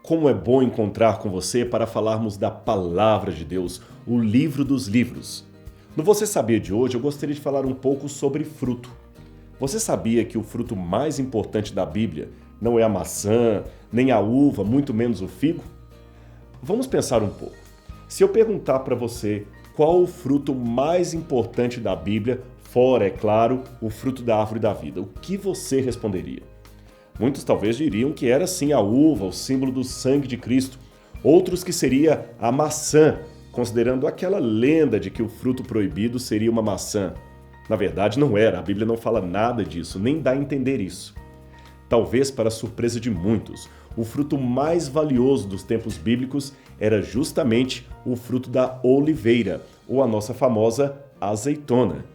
Como é bom encontrar com você para falarmos da Palavra de Deus, o livro dos livros. No Você Sabia de hoje, eu gostaria de falar um pouco sobre fruto. Você sabia que o fruto mais importante da Bíblia não é a maçã, nem a uva, muito menos o figo? Vamos pensar um pouco. Se eu perguntar para você qual o fruto mais importante da Bíblia, fora, é claro, o fruto da árvore da vida, o que você responderia? Muitos talvez diriam que era sim a uva, o símbolo do sangue de Cristo. Outros que seria a maçã, considerando aquela lenda de que o fruto proibido seria uma maçã. Na verdade, não era, a Bíblia não fala nada disso, nem dá a entender isso. Talvez, para surpresa de muitos, o fruto mais valioso dos tempos bíblicos era justamente o fruto da oliveira, ou a nossa famosa azeitona.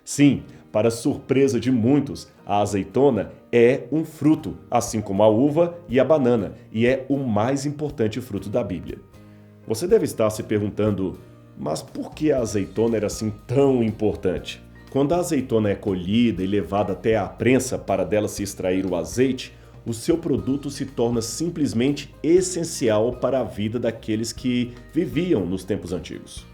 Sim, para surpresa de muitos, a azeitona é um fruto, assim como a uva e a banana, e é o mais importante fruto da Bíblia. Você deve estar se perguntando, mas por que a azeitona era assim tão importante? Quando a azeitona é colhida e levada até a prensa para dela se extrair o azeite, o seu produto se torna simplesmente essencial para a vida daqueles que viviam nos tempos antigos.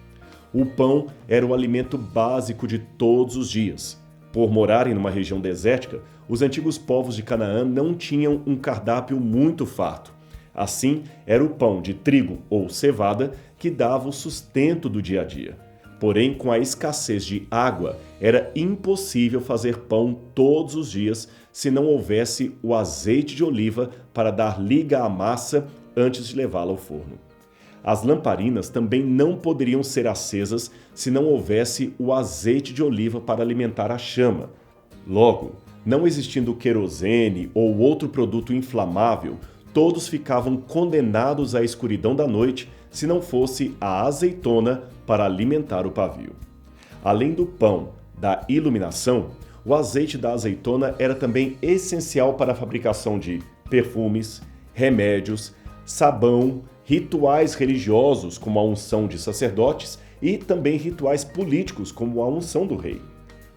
O pão era o alimento básico de todos os dias. Por morarem numa região desértica, os antigos povos de Canaã não tinham um cardápio muito farto. Assim, era o pão de trigo ou cevada que dava o sustento do dia a dia. Porém, com a escassez de água, era impossível fazer pão todos os dias se não houvesse o azeite de oliva para dar liga à massa antes de levá-la ao forno. As lamparinas também não poderiam ser acesas se não houvesse o azeite de oliva para alimentar a chama. Logo, não existindo querosene ou outro produto inflamável, todos ficavam condenados à escuridão da noite se não fosse a azeitona para alimentar o pavio. Além do pão, da iluminação, o azeite da azeitona era também essencial para a fabricação de perfumes, remédios, sabão, rituais religiosos como a unção de sacerdotes e também rituais políticos como a unção do rei.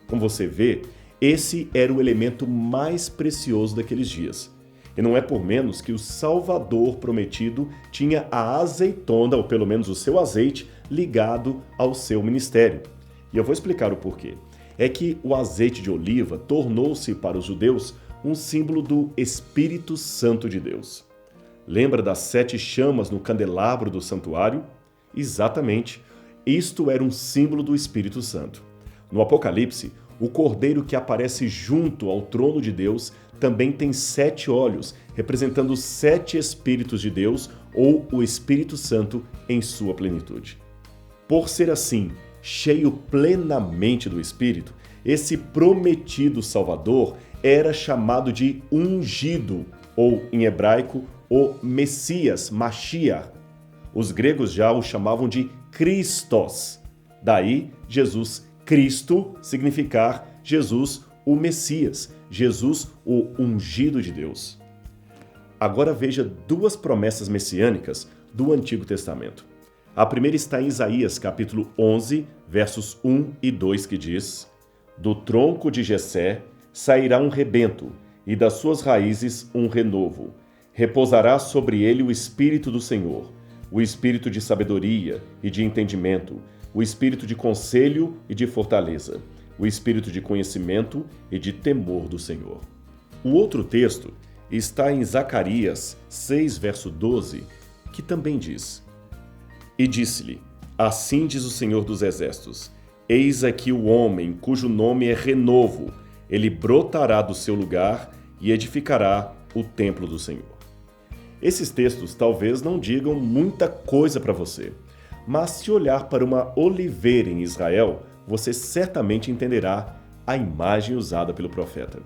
Como você vê, esse era o elemento mais precioso daqueles dias. E não é por menos que o Salvador prometido tinha a azeitona, ou pelo menos o seu azeite, ligado ao seu ministério. E eu vou explicar o porquê. É que o azeite de oliva tornou-se para os judeus um símbolo do Espírito Santo de Deus. Lembra das 7 chamas no candelabro do santuário? Exatamente, isto era um símbolo do Espírito Santo. No Apocalipse, o cordeiro que aparece junto ao trono de Deus também tem 7 olhos, representando os 7 Espíritos de Deus ou o Espírito Santo em sua plenitude. Por ser assim, cheio plenamente do Espírito, esse prometido Salvador era chamado de ungido, ou em hebraico, o Messias, Mashiach. Os gregos já o chamavam de Christos. Daí, Jesus Cristo significar Jesus o Messias, Jesus o ungido de Deus. Agora veja 2 promessas messiânicas do Antigo Testamento. A primeira está em Isaías, capítulo 11, versos 1 e 2, que diz: Do tronco de Jessé sairá um rebento, e das suas raízes um renovo. Repousará sobre ele o Espírito do Senhor, o Espírito de sabedoria e de entendimento, o Espírito de conselho e de fortaleza, o Espírito de conhecimento e de temor do Senhor. O outro texto está em Zacarias 6, verso 12, que também diz: E disse-lhe, assim diz o Senhor dos Exércitos, eis aqui o homem cujo nome é Renovo, ele brotará do seu lugar e edificará o templo do Senhor. Esses textos talvez não digam muita coisa para você, mas se olhar para uma oliveira em Israel, você certamente entenderá a imagem usada pelo profeta.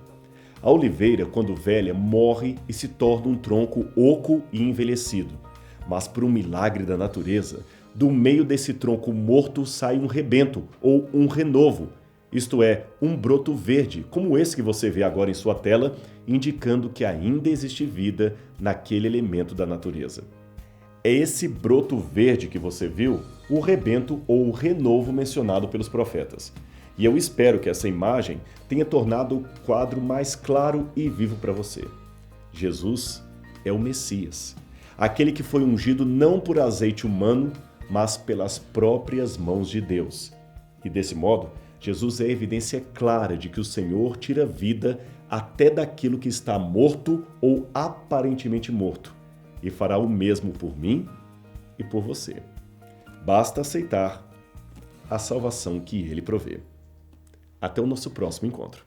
A oliveira, quando velha, morre e se torna um tronco oco e envelhecido. Mas por um milagre da natureza, do meio desse tronco morto sai um rebento ou um renovo, isto é, um broto verde, como esse que você vê agora em sua tela, indicando que ainda existe vida naquele elemento da natureza. É esse broto verde que você viu, o rebento ou o renovo mencionado pelos profetas. E eu espero que essa imagem tenha tornado o quadro mais claro e vivo para você. Jesus é o Messias. aquele que foi ungido não por azeite humano, mas pelas próprias mãos de Deus. E desse modo, Jesus é a evidência clara de que o Senhor tira vida até daquilo que está morto ou aparentemente morto, e fará o mesmo por mim e por você. Basta aceitar a salvação que Ele provê. Até o nosso próximo encontro.